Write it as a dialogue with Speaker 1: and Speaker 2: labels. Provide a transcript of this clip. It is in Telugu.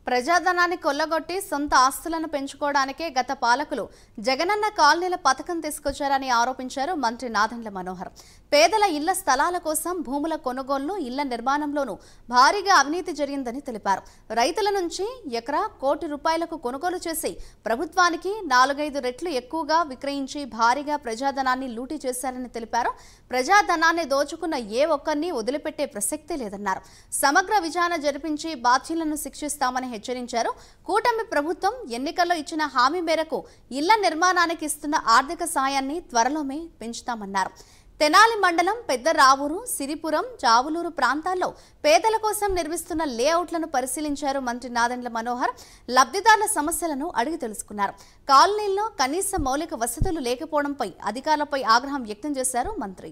Speaker 1: ప్రజాధనాన్ని కొల్లగొట్టి సొంత ఆస్తులను పెంచుకోవడానికే గత పాలకులు జగనన్న కాలనీల పథకం తీసుకొచ్చారని ఆరోపించారు మంత్రి నాదెండ్ల మనోహర్. పేదల ఇళ్ల స్థలాల కోసం భూముల కొనుగోలు, ఇళ్ల నిర్మాణంలోనూ భారీగా అవినీతి జరిగిందని తెలిపారు. రైతుల నుంచి ఎకరా ₹1,00,00,000 కొనుగోలు చేసి ప్రభుత్వానికి 4-5 రెట్లు ఎక్కువగా విక్రయించి భారీగా ప్రజాధనాన్ని లూటీ చేశారని తెలిపారు. ప్రజాధనాన్ని దోచుకున్న ఏ ఒక్కరిని వదిలిపెట్టే ప్రసక్తే లేదన్నారు. సమగ్ర విచారణ జరిపించి బాధ్యులను శిక్షిస్తామని హెచ్చరించారు. కూటమి ప్రభుత్వం ఎన్నికల్లో ఇచ్చిన హామీ మేరకు ఇళ్ల నిర్మాణానికి ఇస్తున్న ఆర్థిక సాయాన్ని త్వరలోనే పెంచుతామన్నారు. తెనాలి మండలం పెద్ద రావూరు, సిరిపురం, చావులూరు ప్రాంతాల్లో పేదల కోసం నిర్మిస్తున్న లేఅవుట్లను పరిశీలించారు మంత్రి నాదెండ్ల మనోహర్. లబ్ధిదారుల సమస్యలను అడిగి తెలుసుకున్నారు. కాలనీల్లో కనీస మౌలిక వసతులు లేకపోవడంపై అధికారులపై ఆగ్రహం వ్యక్తం చేశారు మంత్రి.